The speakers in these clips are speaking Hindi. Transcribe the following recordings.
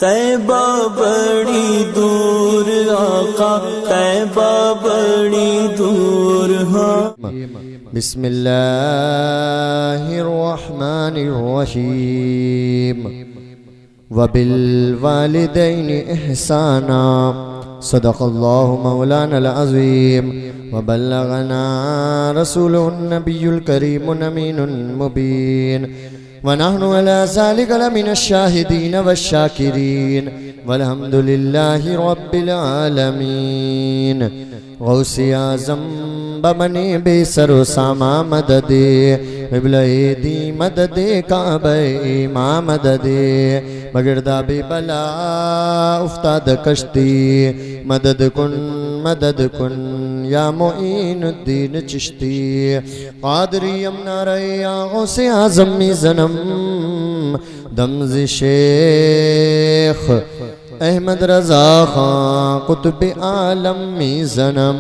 तैबा बड़ी दूर आका, तैबा बड़ी दूर। हाँ, बिस्मिल्लाहिर्रहमानिर्रहीम। वबिल वालिदैनि इहसाना। सदक़ल्लाहु मौलानल अज़ीम। वबल्लगना रसूलुन नबियुल करीमुन अमीनुल मुबीन। वनहनु अला ज़ालिका लमिनश शाहिदीन वश्शाकिरीन वल्हम्दुलिल्लाहि रब्बिल आलमीन। गौसे आज़म बमने बेसरो सामा मददे, क़िबले दी मददे काबे मा मददे। बगिरदा बेबला उफ्ताद कश्ती, मदद कुन या मोइनुद्दीन चिश्ती। क़ादरी यमना रहे गौसे आज़म में ज़नम, दमज़ शेख अहमद रज़ा खां कुतुब आलम में ज़नम।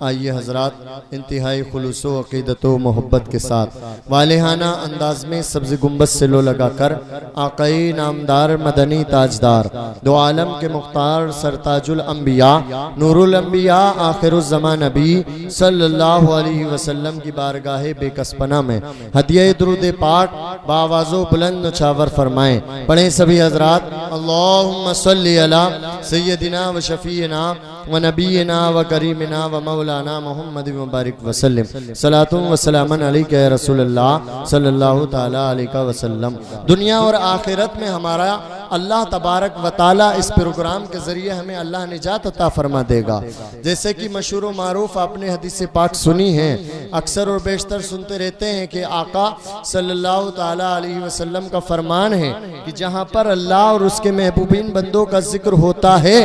आइए हज़रात, इंतहाई खुलूस व अक़ीदत व मोहब्बत के साथ वालिहाना अंदाज में सब्ज़ गुंबद से लो लगाकर आक़ाई नामदार मदनी ताजदार दो आलम के मुख्तार सरताजुल अंबिया नूरुल अंबिया आखिरुज़्ज़मान नबी सल्लल्लाहु अलैहि वसल्लम की बारगाह बेकसपना में हदिया दुरूद पाक बावाज़ो बुलंद नछावर फरमाएं। पढ़ें सभी हज़रात। अल्लाहुम्मा सल्लि अला सय्यदिना व शफ़ीना व नबीना व करीमिना व मौलाना मुहम्मद मुबारक वसल्लम। सलातुम व सलामन अलैका या रसूलल्लाह सल्लल्लाहु ताला अलैहि वसल्लम। दुनिया और आखिरत में हमारा अल्लाह तबारक व ताला इस प्रोग्राम के जरिए हमें अल्लाह निजात अता फरमा देगा। जैसे कि मशहूर मारूफ आपने हदीस पाक सुनी है, अक्सर और बेशतर सुनते रहते हैं कि आका सल्लल्लाहु ताला अलैहि वसल्लम का फरमान है कि जहाँ पर अल्लाह और उसके महबूबीन बंदों का जिक्र होता है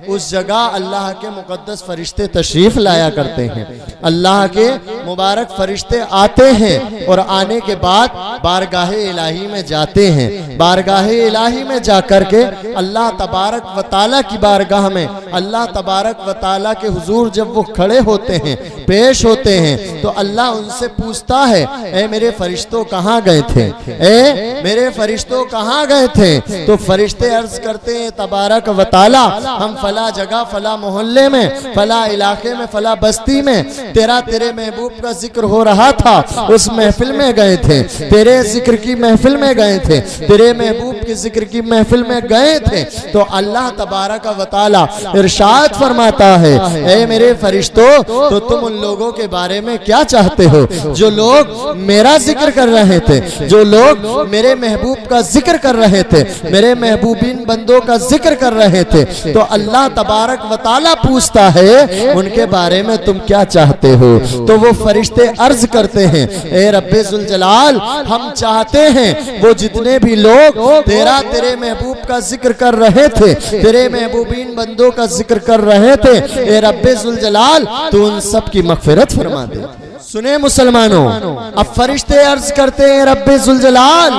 उस जगह अल्लाह के मुकद्दस फरिश्ते तशरीफ लाया करते हैं। अल्लाह के मुबारक फरिश्ते आते हैं और आने के बाद बारगाह इलाही में जाते हैं। बारगाह इलाही में जाकर के अल्लाह तबारक व ताला की बारगाह में अल्लाह तबारक व ताला के हुजूर जब वो खड़े होते हैं, पेश होते हैं, तो अल्लाह उनसे पूछता है, ए मेरे फरिश्तों कहाँ गए थे? ए मेरे फरिश्तों कहाँ गए थे? तो फरिश्ते अर्ज करते हैं तबारक व ताला, हम फला जगह, फला मोहल्ले में, फला इलाके में, फला बस्ती में तेरे महबूब का जिक्र हो रहा था, उस महफिल में गए थे, तेरे जिक्र की महफिल में गए थे, तेरे महबूब के जिक्र की महफिल में गए थे। तो अल्लाह तबारक व ताला इरशाद फरमाता है, ए मेरे फरिश्तों, तो तुम उन लोगों के बारे में क्या चाहते हो जो लोग मेरा जिक्र कर रहे थे, जो लोग मेरे महबूब का जिक्र कर रहे थे, मेरे महबूबीन बंदों का जिक्र कर रहे थे। तो अल्लाह तबारक व ताला पूछता है उनके बारे में तुम क्या चाहते हो? तो वो फरिश्ते अर्ज करते हैं, ए रब्बे जुल जलाल, हम चाहते हैं वो जितने भी लोग तेरे महबूब का जिक्र कर रहे थे, तेरे महबूबीन बंदों का जिक्र कर रहे थे, ए रब्बे जुल जलाल, तू उन सब की मग़फ़िरत फरमा दे। सुने मुसलमानों, अब फरिश्ते अर्ज करते हैं, रब्बे जुल जलाल,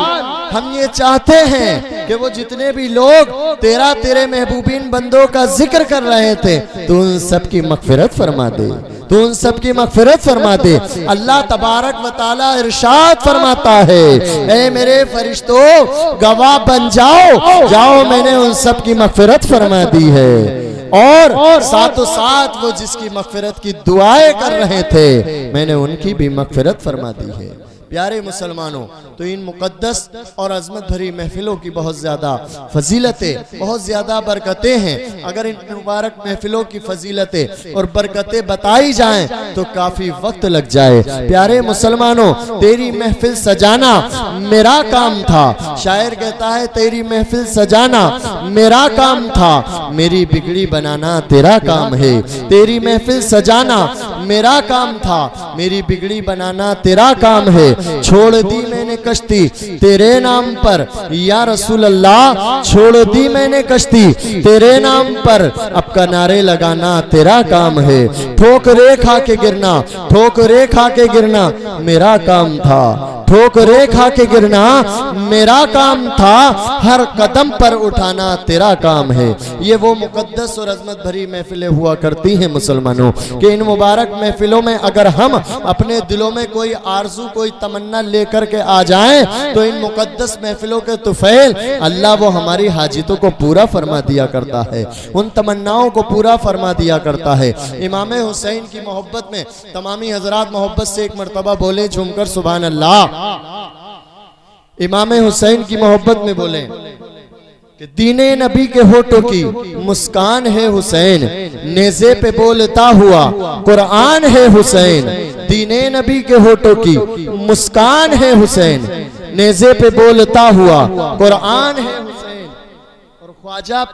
हम ये चाहते हैं कि वो जितने भी लोग तेरे महबूबीन बंदों का जिक्र कर रहे थे, तो उन सब की मग़फ़िरत फरमा दे, तो उन सब की मग़फ़िरत फरमा दे। अल्लाह तबारक व ताला इरशाद फरमाता है, ए मेरे फरिश्तों गवाह बन जाओ, मैंने उन सब की मग़फ़िरत फरमा दी है। और साथों साथ वो जिसकी मग़फ़िरत की दुआएं कर रहे थे, मैंने उनकी भी मग़फ़िरत फरमा दी है। प्यारे मुसलमानों, तो इन मुकद्दस और अज़मत भरी महफिलों की बहुत ज़्यादा फजीलतें, बहुत ज़्यादा बरकतें हैं। अगर इन मुबारक महफिलों की फजीलतें और बरकतें बताई जाएं तो काफ़ी वक्त लग जाए। प्यारे मुसलमानों, तेरी महफिल सजाना मेरा काम था। शायर कहता है, तेरी महफिल सजाना मेरा काम था, मेरी बिगड़ी बनाना तेरा काम है। तेरी महफिल सजाना मेरा काम था, मेरी बिगड़ी बनाना तेरा काम है। छोड़ दी मैंने कश्ती तेरे नाम पर या रसूल अल्लाह, छोड़ दी मैंने कश्ती तेरे नाम पर, अब किनारे लगाना तेरा काम है। ठोकरे खा के गिरना, ठोकरे खा के गिरना मेरा काम था, ठोकरे खा के गिरना मेरा काम था, हर कदम पर उठाना तेरा काम है। ये वो मुकद्दस और अजमत भरी महफिलें हुआ करती हैं मुसलमानों कि इन मुबारक महफिलों में अगर हम अपने दिलों में कोई आरज़ू कोई तमन्ना लेकर के आ जाएं तो इन मुकद्दस महफिलों के तुफैल अल्लाह वो हमारी हाजितों को पूरा फरमा दिया करता है, उन तमन्नाओं को पूरा फरमा दिया करता है। इमाम हुसैन की मोहब्बत में तमामी हजरात मोहब्बत से एक मरतबा बोले झूमकर सुभान अल्लाह। इमाम हुसैन की मोहब्बत में बोले कि दीने नबी के होठों की मुस्कान है हुसैन, नेज़े पे बोलता हुआ कुरान है हुसैन। दीने नबी के होठों की मुस्कान है हुसैन, नेज़े पे बोलता हुआ कुरान है हुसैन। और ख्वाजा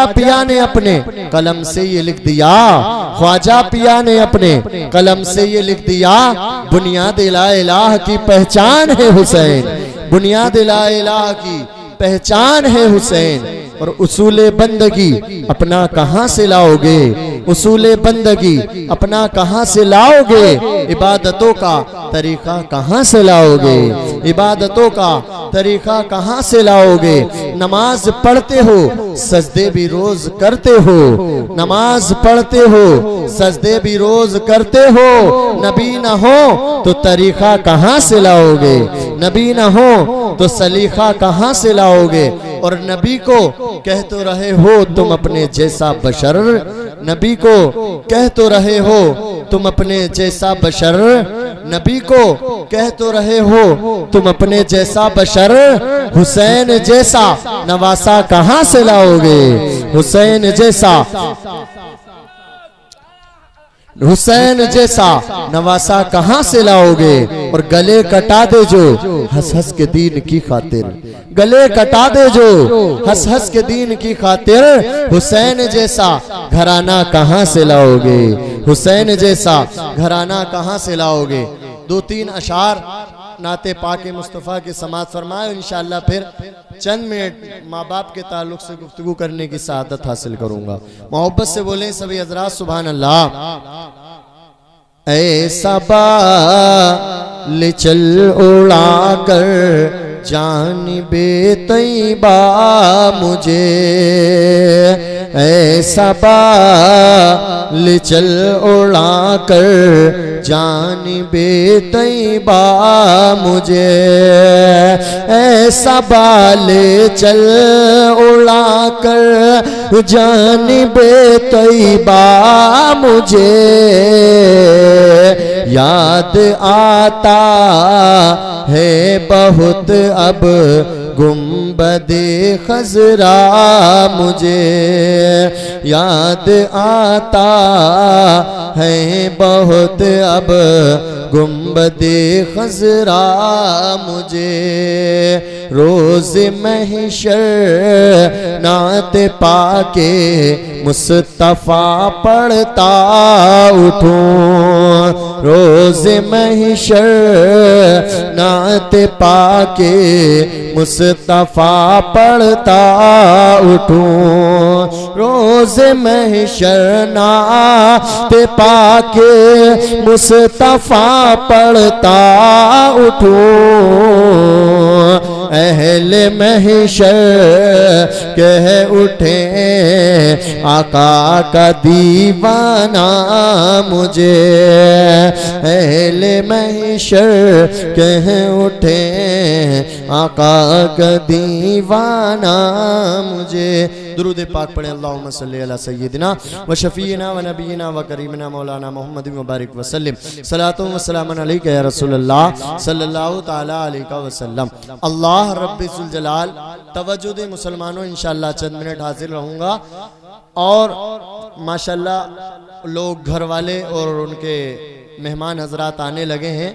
पिया ने अपने कलम से ये लिख दिया, ख्वाजा पिया ने अपने कलम से ये लिख दिया, बुनियाद ला इलाह की पहचान है हुसैन, बुनियाद ला इलाह की पहचान है हुसैन। और उसूले बंदगी अपना कहां से लाओगे, उसूले बंदगी अपना कहां से लाओगे, इबादतों का तरीका कहां से लाओगे, इबादतों का तरीका कहां से लाओगे। नमाज पढ़ते हो सजदे भी रोज करते हो, नमाज पढ़ते हो सजदे भी रोज करते हो, नबी ना हो तो तरीका कहां से लाओगे, नबी ना हो तो सलीखा कहां से लाओगे। और नबी को कह तो रहे हो तुम अपने जैसा बशर, नबी को कह तो रहे हो तुम अपने जैसा बशर, नबी को कह तो रहे हो तुम अपने जैसा बशर, हुसैन जैसा नवासा कहां से लाओगे, हुसैन जैसा, हुसैन जैसा नवासा कहां से लाओगे। और गले कटा दे जो हंस हंस के दीन की खातिर, गले कटा दे जो हंस हंस के दीन की खातिर, हुसैन जैसा घराना कहां से लाओगे, हुसैन जैसा घराना कहां से लाओगे। दो तीन अशार नाते पाक मुस्तफ़ा के समात फरमाए। इंशाअल्लाह फिर चंद मिनट माँ बाप के ताल्लुक से गुफ्तगू करने की सआदत हासिल करूंगा। मोहब्बत से बोले सभी हजरात सुभान अल्लाह। ऐसा बाल चल उड़ा कर जानिबे तैबा मुझे, ऐसा बाल चल उड़ा कर जानिबे तैबा मुझे, ऐसा बाल चल उड़ा कर जानिबे तैबा मुझे, याद आता है बहुत अब गुंबदे खजरा मुझे, याद आता है बहुत अब गुंबदे खजरा मुझे। रोज महशर नात पाके मुस्तफा पढ़ता उठूं, रोज महशर नात पाके मुस्तफा पढ़ता उठूं, रोज महशर नात पाके मुस्तफा पढ़ता उठूं। अहले महशर कह उठे आका का दीवाना मुझे, अहले महशर कह उठे आका का दीवाना मुझे। दुरूद पाक पढ़े अल्लाहुम्मा सल्ली अला सय्यिदिना व शफीना व नबीना व करीमना मौलाना मुहम्मद व बारिक वसल्लम। सलातुन व सलामुन अलैका या रसूलल्लाह सल्लल्लाहु तआला अलैहि वसल्लम। अल्लाह रब्बुल जलाल तवज्जो दे मुसलमानों, इंशाअल्लाह चंद मिनट हाजिर रहूंगा। और माशाअल्लाह लोग घर वाले और उनके मेहमान हजरात आने लगे हैं,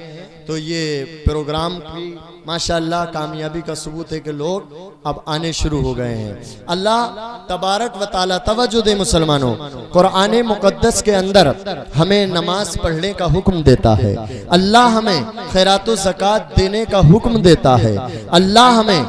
तो ये प्रोग्राम भी माशाअल्लाह कामयाबी का सबूत है कि लोग अब आने शुरू हो गए हैं। अल्लाह तबारक व ताला तवज्जो दे मुसलमानों, कुरान मुकद्दस के अंदर हमें नमाज पढ़ने का हुक्म देता है, अल्लाह हमें खैरात व ज़कात देने का हुक्म देता है, अल्लाह हमें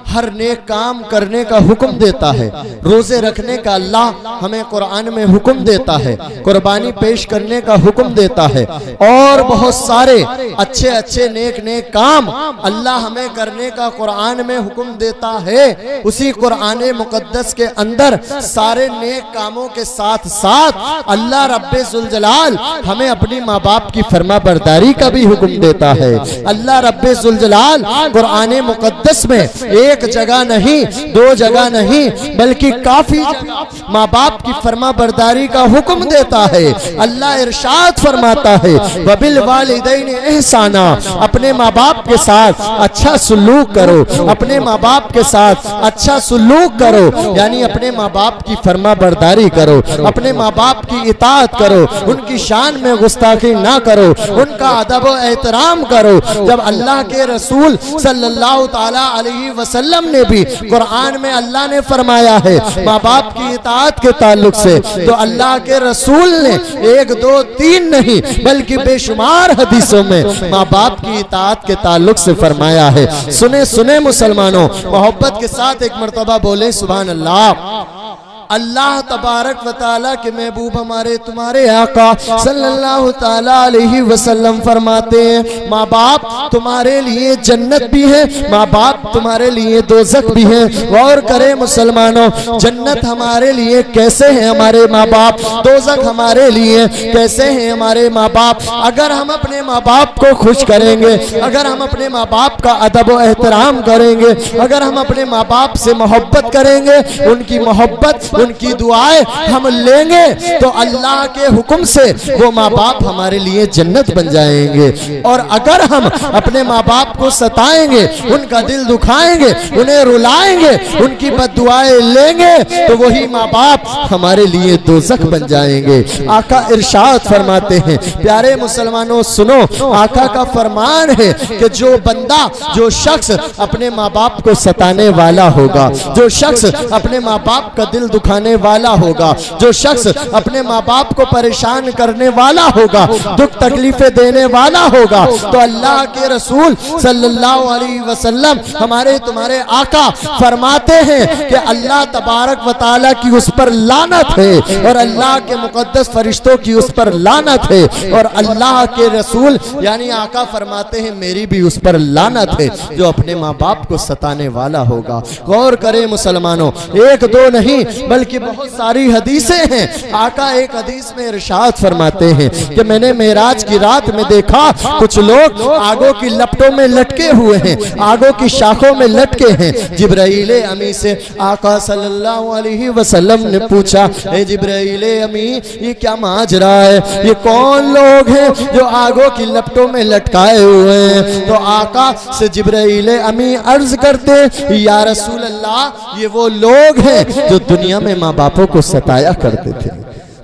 हर नेक काम करने का हुक्म देता है। रोजे रखने का अल्लाह हमें कुरान में हुक्म देता है, कुर्बानी पेश करने का हुक्म देता है, और बहुत सारे अच्छे अच्छे नेक नेक काम अल्लाह हमें करने का कुरान में हुक्म देता है। उसी कुरान मुकद्दस के अंदर सारे नेक कामों के साथ साथ अल्लाह रब्बे जुल जलाल हमें अपनी माँ बाप की फरमा बरदारी का भी हुक्म देता है। अल्लाह रब्बे जुल जलाल कुरान मुकद्दस में एक जगह नहीं, दो जगह नहीं, बल्कि काफी जगह माँ बाप की फरमा बरदारी का हुक्म देता है। अल्लाह इरशाद फरमाता है, वबिल वालिदैन एहसाना, अपने माँ बाप के साथ अच्छा सुलूक करो, अपने माँ बाप के साथ अच्छा सुलूक करो, यानी अपने माँ बाप की फरमा बरदारी करो, अपने माँ बाप की इताअत करो, उनकी शान में गुस्ताखी ना करो, उनका अदब व एहतराम करो। जब अल्लाह के रसूल सल्लल्लाहु ताला अलैहि वसल्लम ने भी कुरान में अल्लाह ने फरमाया है माँ बाप की इताअत के ताल्लुक से, तो अल्लाह के रसूल ने एक दो तीन नहीं बल्कि बेशुमार हदीसों में माँ बाप की इताअत के ताल्लुक से फरमाया है। सुने सुने मुसलमानों, मोहब्बत के साथ एक मर्तबा बोले सुभान अल्लाह। अल्लाह तबारक व ताला के महबूब हमारे तुम्हारे आका सल्लल्लाहु ताला अलैहि वसल्लम फरमाते हैं, माँ बाप तुम्हारे लिए जन्नत भी है, माँ बाप तुम्हारे लिए दोज़ख भी है। गौर करें मुसलमानों, जन्नत हमारे लिए कैसे है हमारे माँ बाप, दोज़ख हमारे लिए कैसे हैं हमारे माँ बाप। अगर हम अपने माँ बाप को खुश करेंगे, अगर हम अपने माँ बाप का अदब व एहतराम करेंगे, अगर हम अपने माँ बाप से मोहब्बत करेंगे, उनकी मोहब्बत उनकी दुआएं हम लेंगे, तो अल्लाह के हुक्म से वो माँ बाप हमारे लिए जन्नत बन जाएंगे। और अगर हम अपने माँ बाप को सताएंगे, उनका दिल दुखाएंगे, उन्हें रुलाएंगे, उनकी बद्दुआएं लेंगे, तो वही माँ बाप हमारे लिए दोज़ख बन जाएंगे। आका इरशाद फरमाते हैं, प्यारे मुसलमानों सुनो, आका का फरमान है कि जो बंदा, जो शख्स अपने माँ बाप को सताने वाला होगा, जो शख्स अपने माँ बाप का दिल दुखाने वाला होगा, जो शख्स अपने माँ बाप को परेशान करने वाला होगा, दुख तकलीफें देने वाला होगा, तो अल्लाह के रसूल सल्लल्लाहु अलैहि वसल्लम हमारे तुम्हारे आका फरमाते हैं कि अल्लाह तबारक व ताला की उस पर लानत है, और अल्लाह के मुकद्दस फरिश्तों की उस पर लानत है, और अल्लाह के रसूल यानी आका फरमाते हैं मेरी भी उस पर लानत है जो अपने माँ बाप को सताने वाला होगा। गौर करें मुसलमानों, एक दो नहीं बल्कि बहुत सारी हदीसें हैं। आका एक हदीस में इरशाद फरमाते हैं कि मैंने मेराज की रात में देखा कुछ लोग आगों की लपटों में लटके हुए हैं, आगों की शाखों में लटके हैं। जिब्राइल अमी से आका सल्लल्लाहु अलैहि वसल्लम ने पूछा, ए जिब्राइल अमी ये क्या माजरा है, ये कौन लोग हैं जो आगों की लपटों में लटकाए हुए हैं। तो आका से जिब्राइल अमी अर्ज करते, या रसूल अल्लाह ये वो लोग हैं जो दुनिया में माँ बापों को सताया करते थे,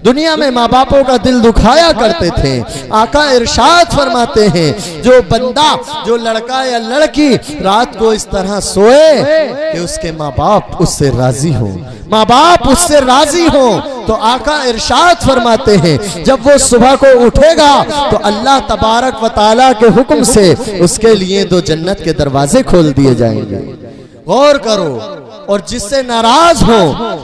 दुनिया में माँ बापों का दिल दुखाया करते थे। आका इरशाद फरमाते हैं, जो बंदा, जो लड़का या लड़की रात को इस तरह सोए कि उसके माँ बाप उससे राजी हो, माँ बाप उससे राजी हो, तो आका इरशाद फरमाते हैं जब वो सुबह को उठेगा तो अल्लाह तबारक व ताला के हुक्म से उसके लिए दो जन्नत के दरवाजे खोल दिए जाएंगे। गौर करो, और जिससे नाराज हो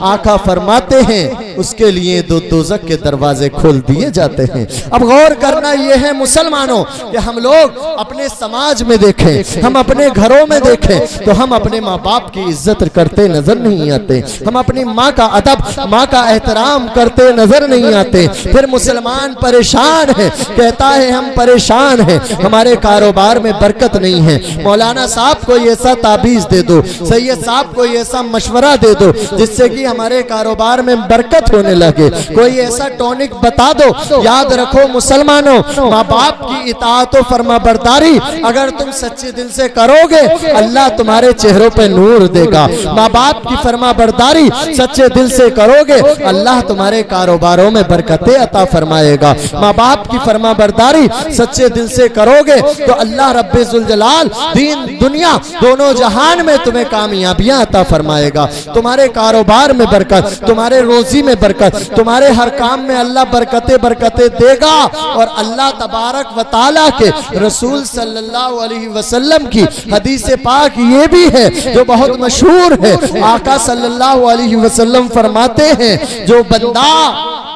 आका फरमाते हैं उसके लिए दो दोज़ख के दरवाजे खोल दिए जाते हैं। अब गौर करना यह है मुसलमानों कि हम लोग अपने समाज में देखें, हम अपने घरों में देखें, तो हम अपने माँ बाप की इज्जत करते नजर नहीं आते, हम अपनी माँ का अदब, माँ का एहतराम करते नजर नहीं आते। फिर मुसलमान परेशान है, कहता है हम परेशान हैं, हमारे कारोबार में बरकत नहीं है, मौलाना साहब को ऐसा ताबीज दे दो, सैयद साहब को ऐसा मशवरा दे दो जिससे कि हमारे कारोबार में बरकत होने लगे, कोई ऐसा टॉनिक बता दो। याद रखो मुसलमानों, माँ बाप की इताअत और फरमाबरदारी अगर तुम सच्चे दिल से करोगे अल्लाह तुम्हारे चेहरों पे नूर देगा। माँ बाप की फरमाबरदारी सच्चे दिल से करोगे अल्लाह तुम्हारे कारोबारों में बरकतें अता फरमाएगा। माँ बाप की फरमाबरदारी सच्चे दिल से करोगे तो अल्लाह रब्बे जुल जलाल दीन दुनिया दोनों जहान में तुम्हें कामयाबियां अता फरमाएगा, तुम्हारे कारोबार में बरकत, तुम्हारे रोजी में बरकत, तुम्हारे हर काम में अल्लाह बरकतें बरकतें देगा। और अल्लाह तबारक व तआला के रसूल सल्लल्लाहु अलैहि वसल्लम की हदीस पाक ये भी है जो बहुत मशहूर है। आका सल्लल्लाहु अलैहि वसल्लम फरमाते हैं, जो बंदा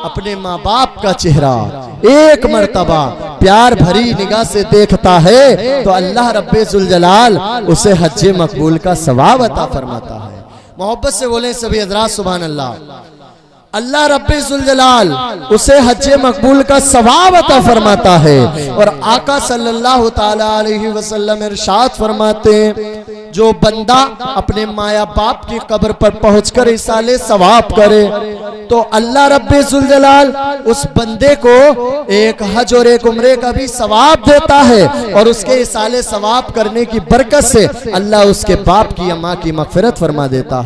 अपने माँ बाप का चेहरा एक मर्तबा प्यार भरी निगाह से देखता है तो अल्लाह रब्बे जुल जलाल उसे हज्जे मकबूल का सवाब अता फरमाता है। मोहब्बत से बोले सभी हजरात सुभान अल्लाह। अल्लाह रब्बे जुल जलाल उसे हज्जे मकबूल का सवाब अता फरमाता है। और आका सल्लल्लाहु ताला अलैहि वसल्लम इरशाद फरमाते हैं, जो बंदा अपने माया बाप की कब्र पर पहुंचकर इसाले सवाब करे तो अल्लाह रब्बे जुल जलाल उस बंदे को एक हज और एक उम्रे का भी सवाब देता है। और उसके इसाले सवाब करने की बरकत से अल्लाह उसके बाप की या माँ की मगफिरत फरमा देता है।